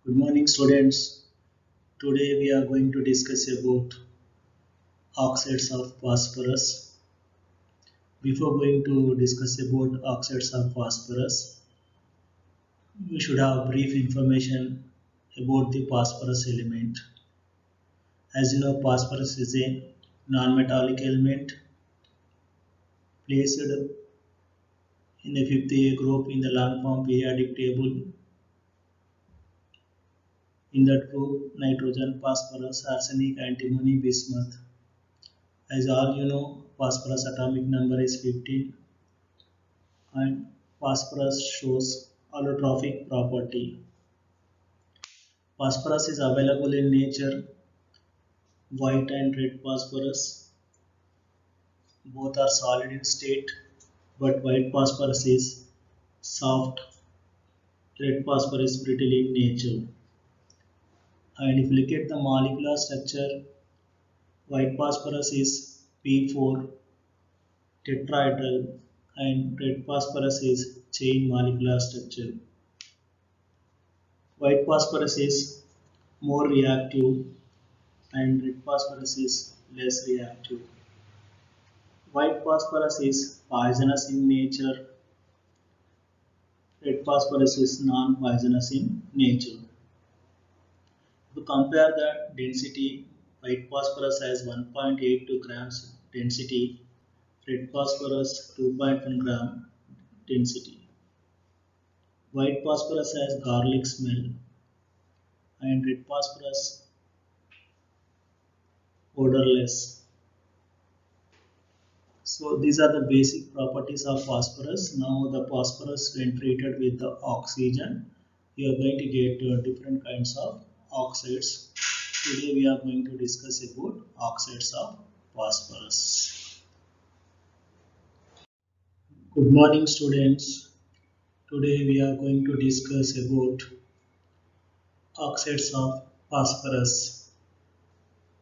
Good morning, students. Today we are going to discuss about oxides of phosphorus. Before going to discuss about oxides of phosphorus, we should have brief information about the phosphorus element. As you know, phosphorus is a non-metallic element placed in the fifth A group in the long form periodic table. In that group, nitrogen, phosphorus, arsenic, antimony, bismuth. As all you know, phosphorus atomic number is 15 and phosphorus shows allotrophic property. Phosphorus is available in nature, white and red phosphorus. Both are solid in state, but white phosphorus is soft, red phosphorus is brittle in nature. And if you look at the molecular structure, white phosphorus is P4 tetrahedral and red phosphorus is chain molecular structure. White phosphorus is more reactive and red phosphorus is less reactive. White phosphorus is poisonous in nature, red phosphorus is non-poisonous in nature. To compare the density, white phosphorus has 1.82 grams density, red phosphorus 2.1 gram density. White phosphorus has garlic smell and red phosphorus odorless. So these are the basic properties of phosphorus. Now the phosphorus when treated with the oxygen, you are going to get different kinds of oxides. Today we are going to discuss about oxides of phosphorus. Good morning, students. Today we are going to discuss about oxides of phosphorus.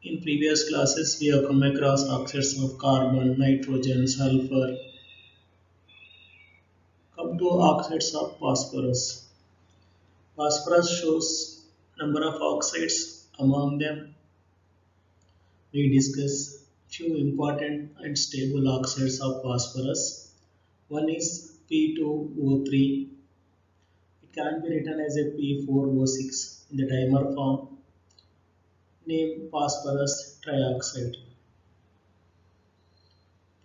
In previous classes we have come across oxides of carbon, nitrogen, sulfur. Come to oxides of phosphorus. Phosphorus shows number of oxides. Among them, we discuss few important and stable oxides of phosphorus. One is P2O3. It can be written as a P4O6 in the dimer form. Name phosphorus trioxide.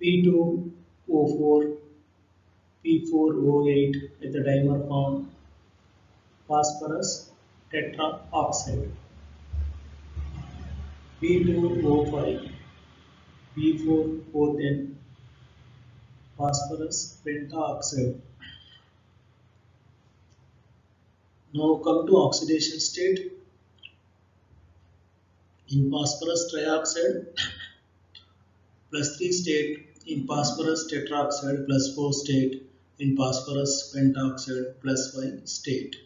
P2O4, P4O8 at the dimer form. Phosphorus tetraoxide. P2O5, P4O10, phosphorus pentaoxide. Now come to oxidation state. In phosphorus trioxide, +3 state. In phosphorus tetroxide, +4 state. In phosphorus pentoxide, +5 state.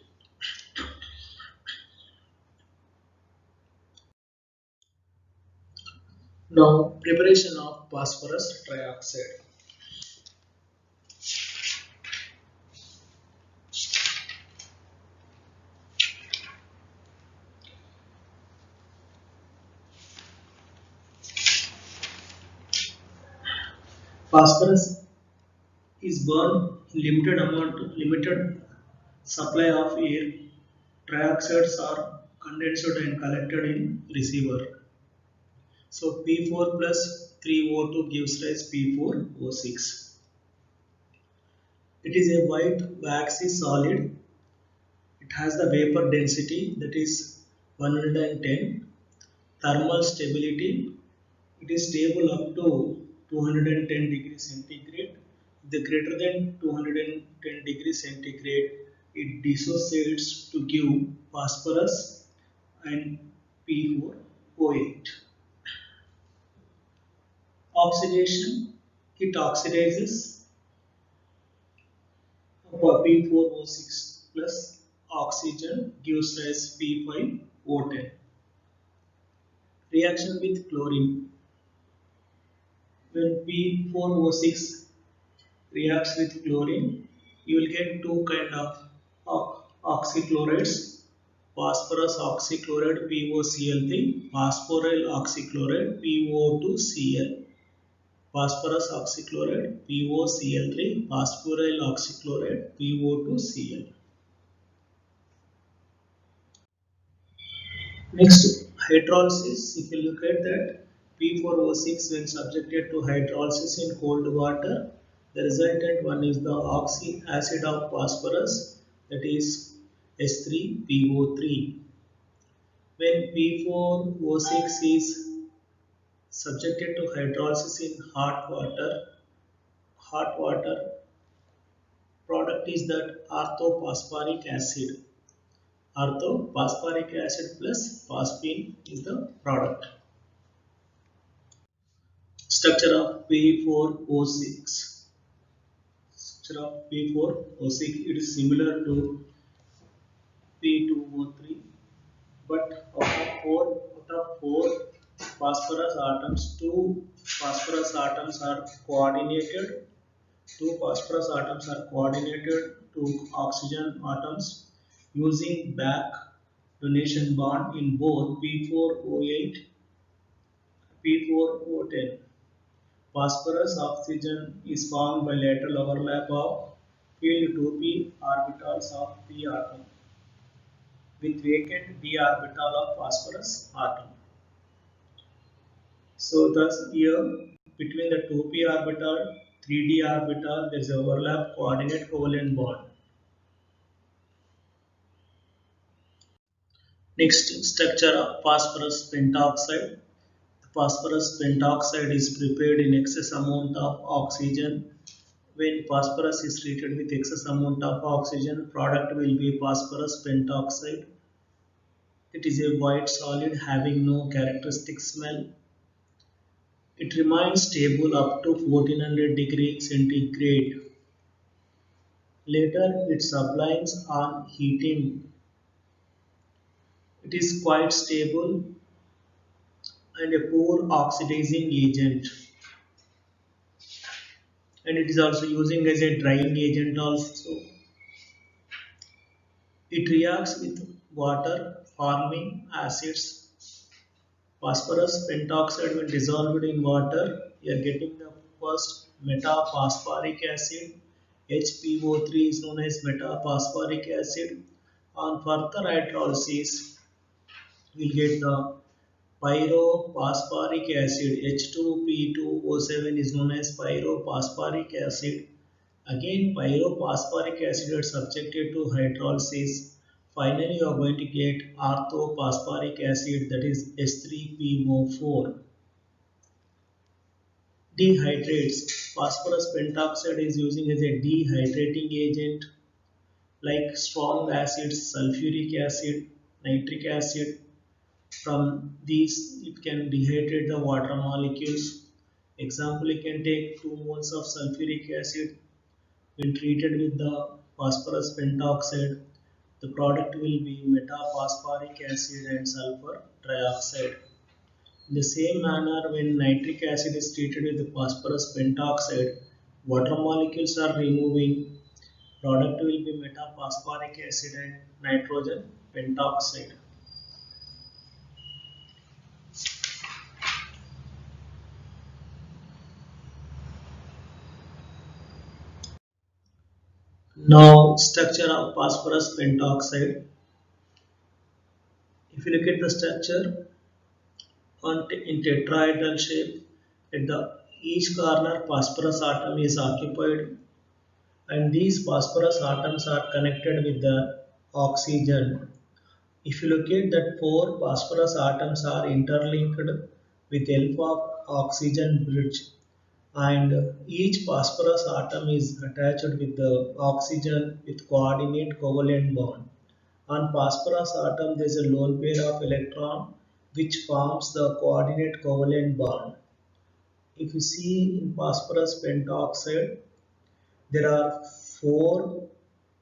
Now preparation of phosphorus trioxide. Phosphorus is burned in limited supply of air. Trioxides are condensed and collected in receiver. So P4 plus 3O2 gives rise P4O6. It is a white waxy solid. It has the vapor density that is 110. Thermal stability. It is stable up to 210 degrees centigrade. The greater than 210 degrees centigrade, it dissociates to give phosphorus and P4O8. Oxidation, it oxidizes P4O6 plus oxygen gives rise P5O10. Reaction with chlorine. When P4O6 reacts with chlorine, you will get two kind of oxychlorides, phosphorus oxychloride POCl3, phosphoryl oxychloride PO2Cl. Phosphorus oxychloride POCl3, phosphoryl oxychloride PO2Cl. Next, hydrolysis. If you look at that, P4O6 when subjected to hydrolysis in cold water, the resultant one is the oxy acid of phosphorus, that is H3PO3. When P4O6 is subjected to hydrolysis in hot water product is that orthophosphoric acid. Orthophosphoric acid plus phosphine is the product. Structure of P4O6. Structure of P4O6, it is similar to P2O3, but out of four phosphorus atoms, two phosphorus atoms are coordinated. Two phosphorus atoms are coordinated to oxygen atoms using back donation bond in both P4O8, P4O10. Phosphorus oxygen is formed by lateral overlap of filled 2p orbitals of p atom with vacant d orbital of phosphorus atom. So thus here between the 2p orbital, 3d orbital there is overlap coordinate covalent bond. Next, structure of phosphorus pentoxide. Phosphorus pentoxide is prepared in excess amount of oxygen. When phosphorus is treated with excess amount of oxygen, product will be phosphorus pentoxide. It is a white solid having no characteristic smell. It remains stable up to 1400 degrees centigrade. Later it sublimes on heating. It is quite stable and a poor oxidizing agent. And it is also using as a drying agent also. It reacts with water forming acids. Phosphorus pentoxide when dissolved in water, you are getting the first metaphosphoric acid. HPO3 is known as metaphosphoric acid. On further hydrolysis, we will get the pyrophosphoric acid. H2P2O7 is known as pyrophosphoric acid. Again, pyrophosphoric acid is subjected to hydrolysis. Finally, you are going to get orthophosphoric acid, that is H3PO4. Dehydrates. Phosphorus pentoxide is using as a dehydrating agent like strong acids, sulfuric acid, nitric acid. From these, it can dehydrate the water molecules. Example, you can take 2 moles of sulfuric acid. When treated with the phosphorus pentoxide, the product will be metaphosphoric acid and sulfur trioxide. In the same manner, when nitric acid is treated with the phosphorus pentoxide, water molecules are removing. Product will be metaphosphoric acid and nitrogen pentoxide. Now, structure of phosphorus pentoxide. If you look at the structure in tetrahedral shape, at the each corner phosphorus atom is occupied, and these phosphorus atoms are connected with the oxygen. If you look at that, 4 phosphorus atoms are interlinked with help of oxygen bridge, and each phosphorus atom is attached with the oxygen with coordinate covalent bond. On phosphorus atom there is a lone pair of electron which forms the coordinate covalent bond. If you see in phosphorus pentoxide, there are 4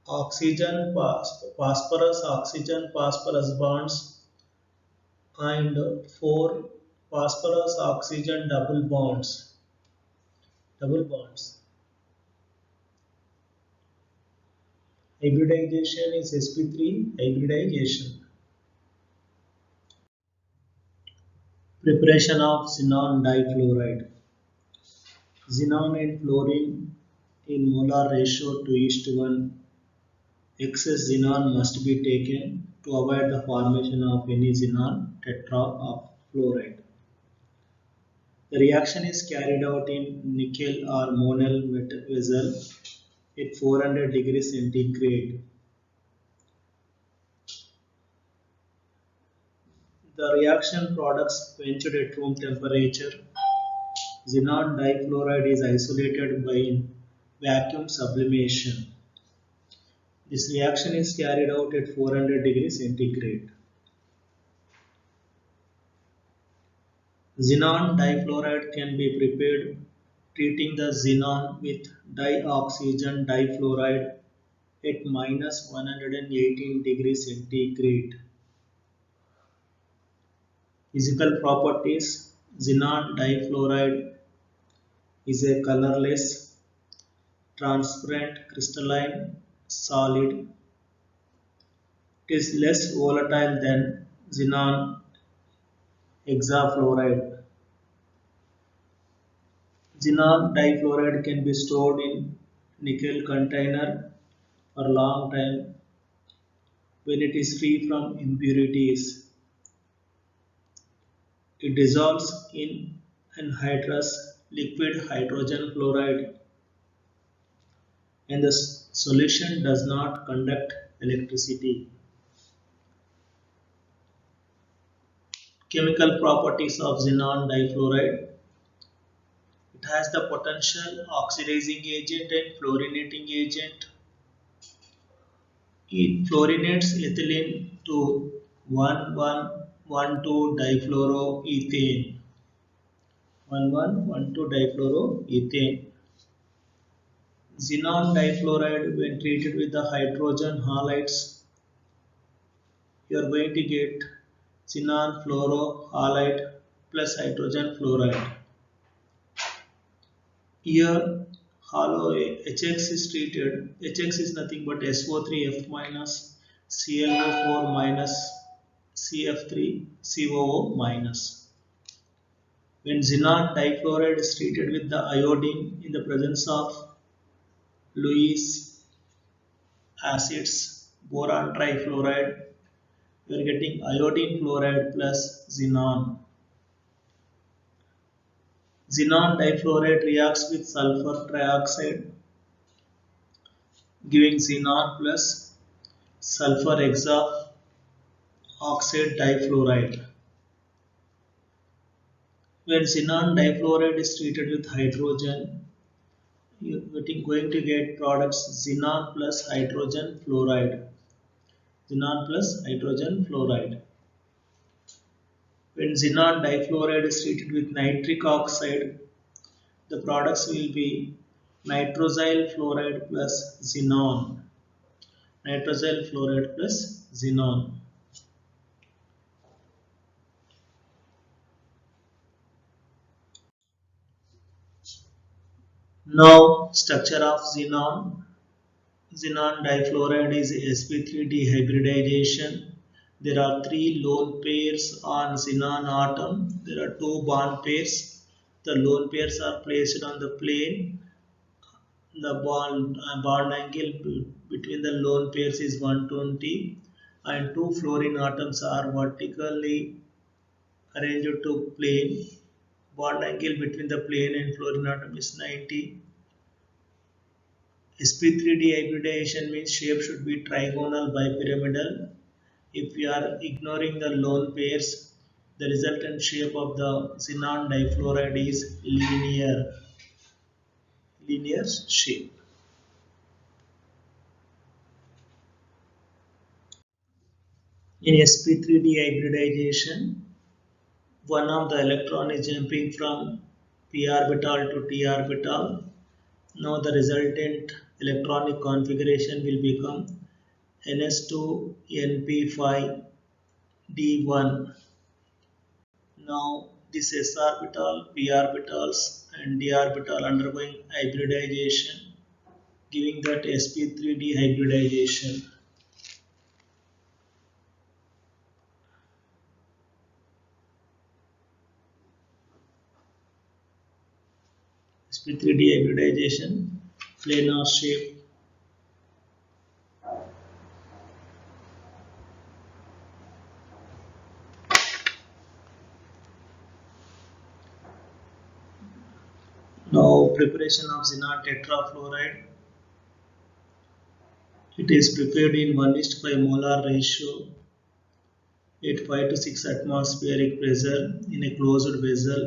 phosphorus bonds and 4 phosphorus oxygen double bonds. Hybridization is sp3 hybridization. Preparation of xenon difluoride. Xenon and fluorine in molar ratio 2:1. Excess xenon must be taken to avoid the formation of any xenon tetra of fluoride. The reaction is carried out in nickel or monel metal vessel at 400 degrees centigrade. The reaction products quenched at room temperature. Xenon difluoride is isolated by vacuum sublimation. This reaction is carried out at 400 degrees centigrade. Xenon difluoride can be prepared treating the xenon with dioxygen difluoride at minus 118 degrees centigrade. Physical properties. Xenon difluoride is a colorless, transparent crystalline solid. It is less volatile than xenon hexafluoride. Xenon difluoride can be stored in nickel container for a long time when it is free from impurities. It dissolves in anhydrous liquid hydrogen fluoride and the solution does not conduct electricity. Chemical properties of xenon difluoride. It has the potential oxidizing agent and fluorinating agent. It fluorinates ethylene to 1112 difluoroethane. 1112 difluoroethane. Xenon difluoride, when treated with the hydrogen halides, you are going to get xenon fluorohalide plus hydrogen fluoride. Here, hollow HX is treated. HX is nothing but SO3F minus ClO4 minus CF3 COO minus. When xenon difluoride is treated with the iodine in the presence of Lewis acids, boron trifluoride, you are getting iodine fluoride plus xenon. Xenon difluoride reacts with sulfur trioxide, giving xenon plus sulfur hexaoxide difluoride. When xenon difluoride is treated with hydrogen, you are going to get products xenon plus hydrogen fluoride. Xenon plus hydrogen fluoride. When xenon difluoride is treated with nitric oxide, the products will be nitrosyl fluoride plus xenon. Nitrosyl fluoride plus xenon. Now, structure of xenon. Xenon difluoride is sp3 dehybridization. There are three lone pairs on xenon atom. There are two bond pairs. The lone pairs are placed on the plane. The bond angle between the lone pairs is 120 and two fluorine atoms are vertically arranged to plane. Bond angle between the plane and fluorine atom is 90. sp3 dehybridization means shape should be trigonal bipyramidal. If we are ignoring the lone pairs, the resultant shape of the xenon difluoride is linear shape. In sp3 dehybridization, one of the electron is jumping from p orbital to t orbital. Now the resultant electronic configuration will become ns2 np5 d1. Now this s orbital, p orbitals and d orbital undergoing hybridization, giving that sp3 dehybridization. sp3d hybridization, planar shape. Now preparation of xenon tetrafluoride. It is prepared in 1:5 molar ratio at 5 to 6 atmospheric pressure in a closed vessel.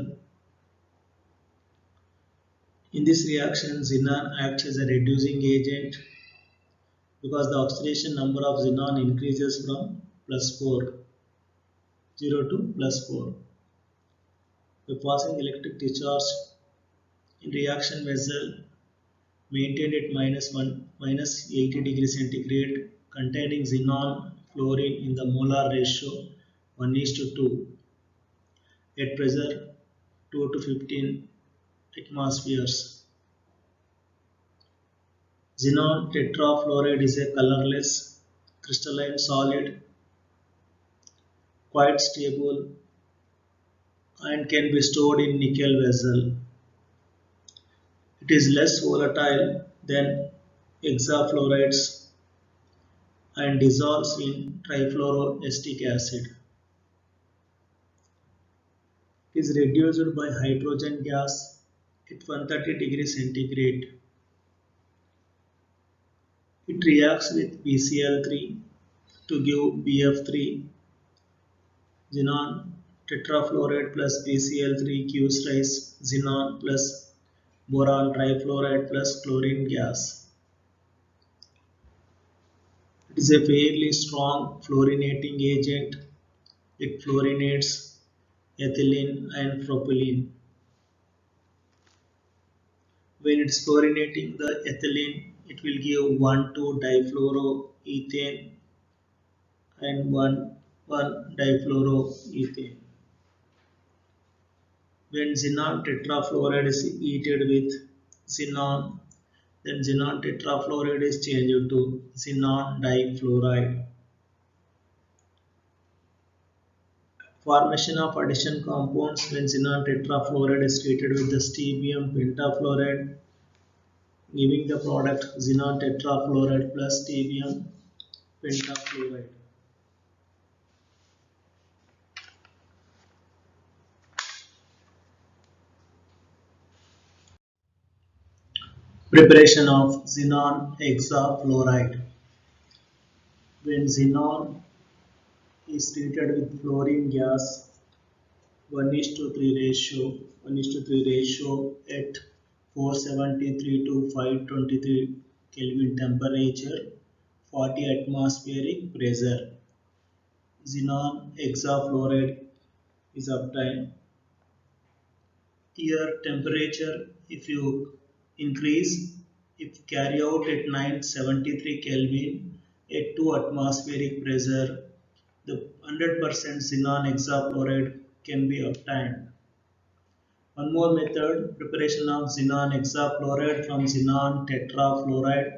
In this reaction, xenon acts as a reducing agent because the oxidation number of xenon increases from +4, 0 to +4. By passing electric discharge in reaction vessel maintained at -80 degrees centigrade containing xenon fluorine in the molar ratio 1:2 at pressure 2 to 15 atmospheres. Xenon tetrafluoride is a colorless crystalline solid, quite stable and can be stored in nickel vessel. It is less volatile than hexafluorides and dissolves in trifluoroacetic acid. It is reduced by hydrogen gas at 130 degrees centigrade. It reacts with BCl3 to give BF3. Xenon tetrafluoride plus BCl3 gives rise xenon plus boron trifluoride plus chlorine gas. It is a fairly strong fluorinating agent. It fluorinates ethylene and propylene. When it is fluorinating the ethylene, it will give 1,2-difluoroethane and 1,1-difluoroethane. When xenon tetrafluoride is heated with xenon, then xenon tetrafluoride is changed to xenon difluoride. Formation of addition compounds when xenon tetrafluoride is treated with the stbium pentafluoride, giving the product xenon tetrafluoride plus stbium pentafluoride. Preparation of xenon hexafluoride. When xenon is treated with fluorine gas 1:3 ratio, 1:3 ratio at 473 to 523 Kelvin temperature, 40 atmospheric pressure. Xenon hexafluoride is obtained. Here temperature, if you increase, if carry out at 973 Kelvin at 2 atmospheric pressure, the 100% xenon hexafluoride can be obtained. One more method, preparation of xenon hexafluoride from xenon tetrafluoride.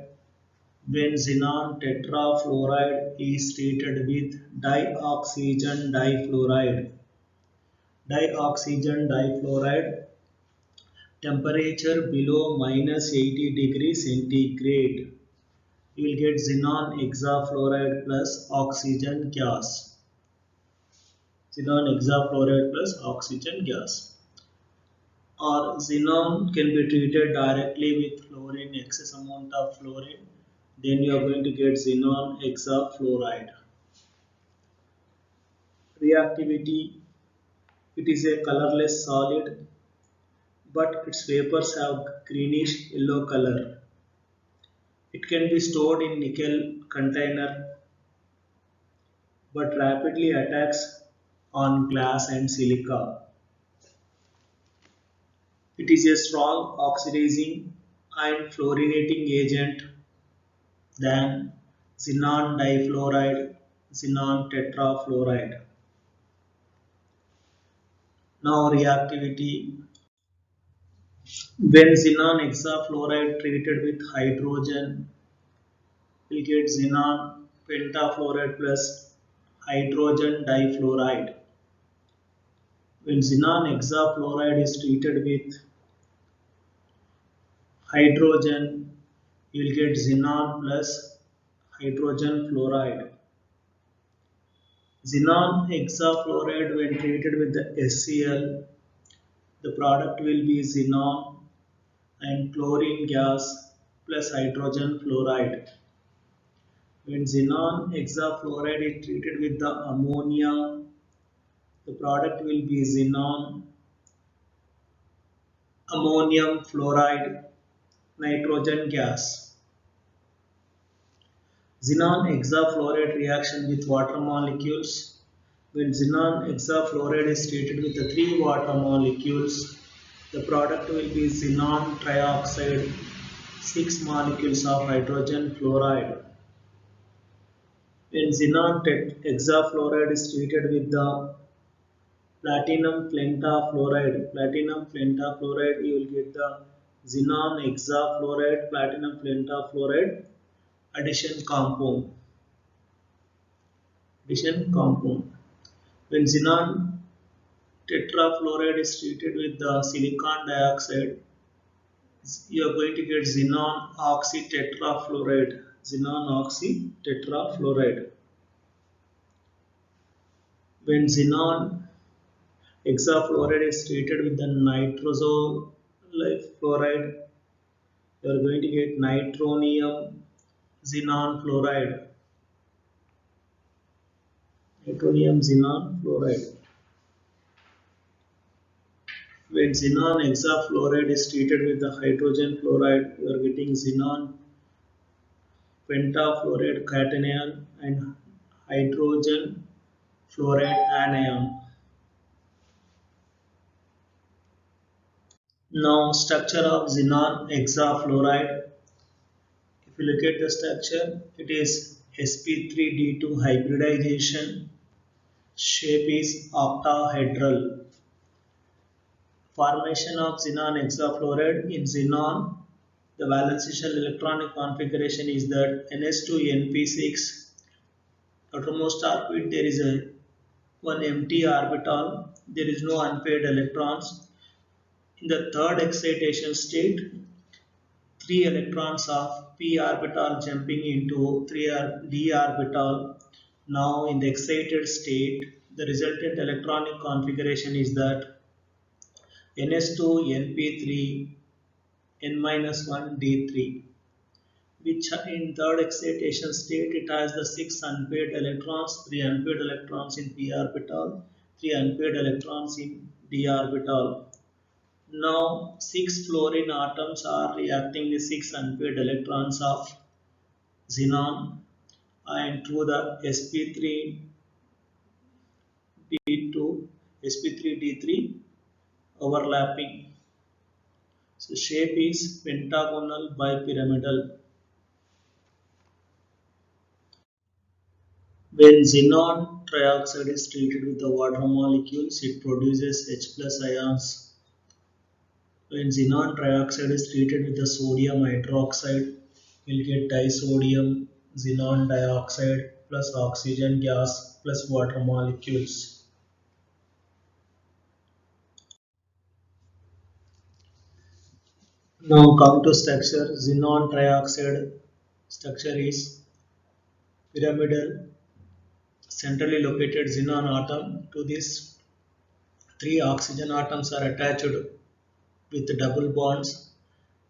When xenon tetrafluoride is treated with dioxygen difluoride. Dioxygen difluoride, temperature below -80 degrees centigrade. You will get xenon hexafluoride plus oxygen gas. Xenon hexafluoride plus oxygen gas. Or xenon can be treated directly with fluorine, excess amount of fluorine. Then you are going to get xenon hexafluoride. Reactivity, it is a colorless solid, but its vapors have greenish yellow color. It can be stored in nickel container, but rapidly attacks on glass and silica. It is a strong oxidizing and fluorinating agent than xenon difluoride, xenon tetrafluoride. Now reactivity. When xenon hexafluoride treated with hydrogen, we get xenon pentafluoride plus hydrogen difluoride. When xenon hexafluoride is treated with hydrogen, you will get xenon plus hydrogen fluoride. Xenon hexafluoride when treated with the HCl, the product will be xenon and chlorine gas plus hydrogen fluoride. When xenon hexafluoride is treated with the ammonia, the product will be xenon, ammonium fluoride, nitrogen gas. Xenon hexafluoride reaction with water molecules. When xenon hexafluoride is treated with the three water molecules, the product will be xenon trioxide, 6 molecules of hydrogen fluoride. When xenon hexafluoride is treated with the platinum pentafluoride, you will get the xenon hexafluoride, platinum pentafluoride addition compound. When xenon tetrafluoride is treated with the silicon dioxide, you are going to get xenon oxytetrafluoride. When xenon hexafluoride is treated with the nitroso fluoride, you are going to get nitronium xenon fluoride. When xenon hexafluoride is treated with the hydrogen fluoride, you are getting xenon pentafluoride cation and hydrogen fluoride anion. Now, structure of xenon hexafluoride. If you look at the structure, it is sp3d2 hybridization. Shape is octahedral. Formation of xenon hexafluoride. In xenon, the valence shell electronic configuration is that ns2np6. Outermost orbit there is a one empty orbital. There is no unpaired electrons. In the third excitation state, 3 electrons of p orbital jumping into 3d orbital. Now in the excited state, the resultant electronic configuration is that ns2 np3 n-1 d3, which in third excitation state it has the 6 unpaired electrons, 3 unpaired electrons in p orbital, 3 unpaired electrons in d orbital. Now 6 fluorine atoms are reacting with 6 unpaired electrons of xenon and through the sp3d3 overlapping. So shape is pentagonal bipyramidal. When xenon trioxide is treated with the water molecules, it produces H plus ions. When xenon trioxide is treated with the sodium hydroxide, we'll get disodium xenon dioxide plus oxygen gas plus water molecules. Now come to structure. Xenon trioxide structure is pyramidal. Centrally located xenon atom. To this, 3 oxygen atoms are attached with double bonds.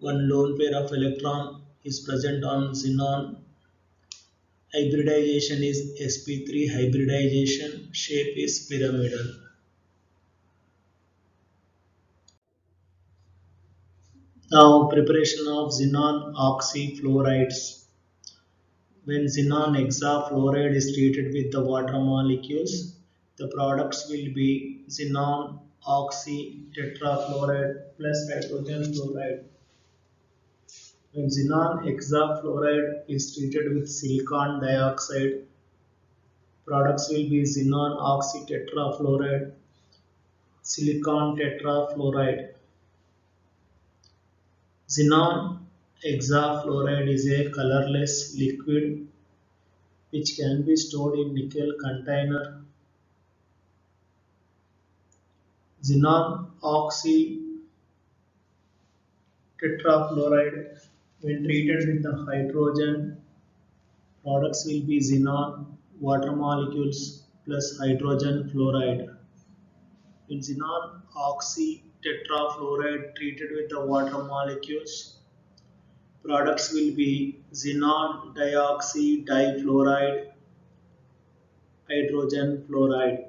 One lone pair of electron is present on xenon. Hybridization is sp3 hybridization. Shape is pyramidal. Now preparation of xenon oxyfluorides. When xenon hexafluoride is treated with the water molecules, the products will be xenon oxytetrafluoride plus hydrogen fluoride. When xenon hexafluoride is treated with silicon dioxide, products will be xenon oxytetrafluoride, silicon tetrafluoride. Xenon hexafluoride is a colorless liquid which can be stored in nickel container. Xenon oxytetrafluoride tetrafluoride. When treated with the hydrogen, products will be xenon, water molecules plus hydrogen fluoride. In xenon oxytetrafluoride treated with the water molecules, products will be xenon dioxydifluoride, hydrogen fluoride.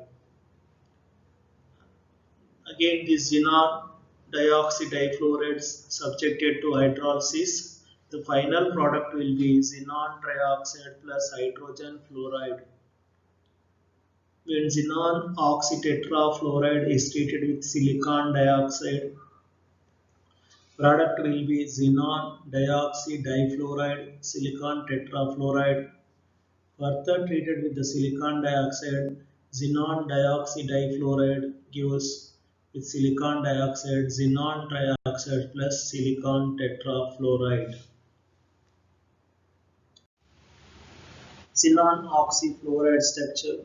Again, this xenon dioxydifluoride is subjected to hydrolysis. The final product will be xenon trioxide plus hydrogen fluoride. When xenon oxytetrafluoride is treated with silicon dioxide, product will be xenon dioxydifluoride, silicon tetrafluoride. Further treated with the silicon dioxide, xenon dioxydifluoride gives with silicon dioxide xenon trioxide plus silicon tetrafluoride. Xenon oxyfluoride structure,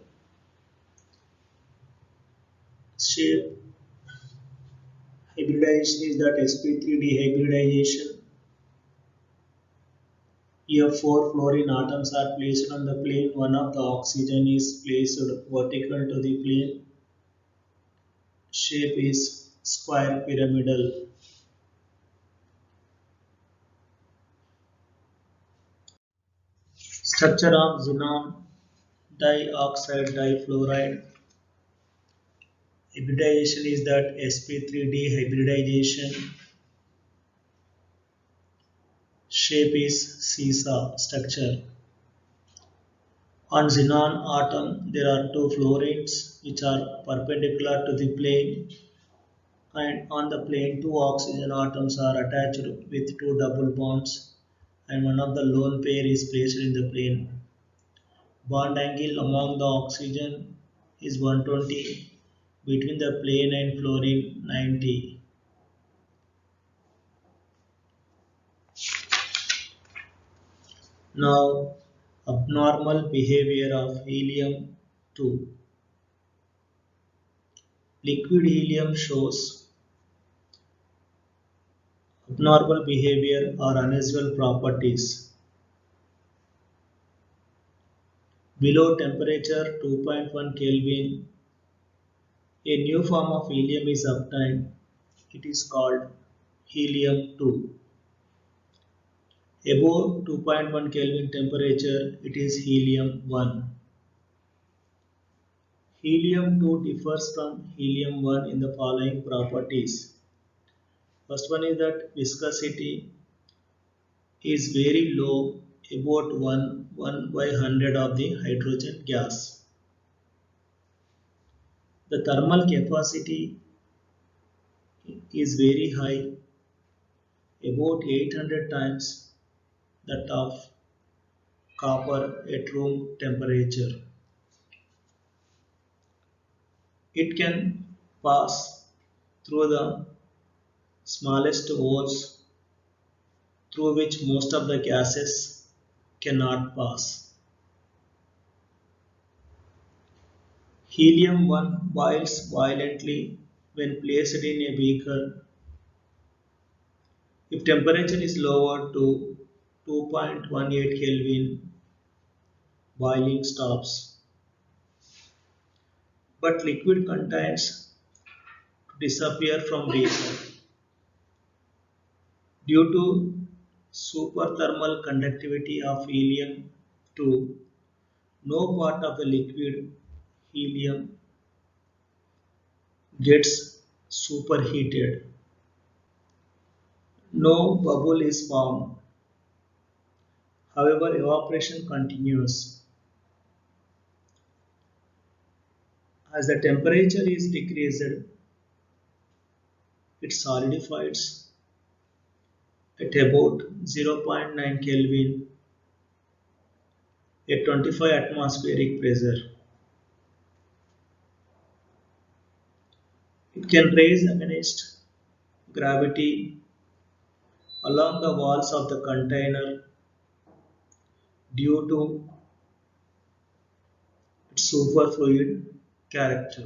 shape, hybridization is that sp3 dehybridization. Here four fluorine atoms are placed on the plane. One of the oxygen is placed vertical to the plane. Shape is square pyramidal. Structure of xenon dioxide difluoride. Hybridization is that sp3 dehybridization. Shape is seesaw structure. On xenon atom there are two fluorines which are perpendicular to the plane, and on the plane two oxygen atoms are attached with two double bonds, and one of the lone pair is placed in the plane. Bond angle among the oxygen is 120, between the plane and fluorine 90. Now, abnormal behavior of helium-2. Liquid helium shows abnormal behavior or unusual properties. Below temperature 2.1 Kelvin, a new form of helium is obtained. It is called helium-2. Above 2.1 Kelvin temperature, it is helium-1. Helium-2 differs from helium-1 in the following properties. First one is that viscosity is very low, about 1 by 100 of the hydrogen gas. The thermal capacity is very high, about 800 times that of copper at room temperature. It can pass through the smallest holes through which most of the gases cannot pass. Helium-1 boils violently when placed in a beaker. If temperature is lowered to 2.18 Kelvin, boiling stops. But liquid contents disappear from beaker. Due to superthermal conductivity of helium-2, no part of the liquid helium gets superheated. No bubble is formed. However, evaporation continues. As the temperature is decreased, it solidifies at about 0.9 Kelvin at 25 atmospheric pressure. It can rise against gravity along the walls of the container due to its superfluid character.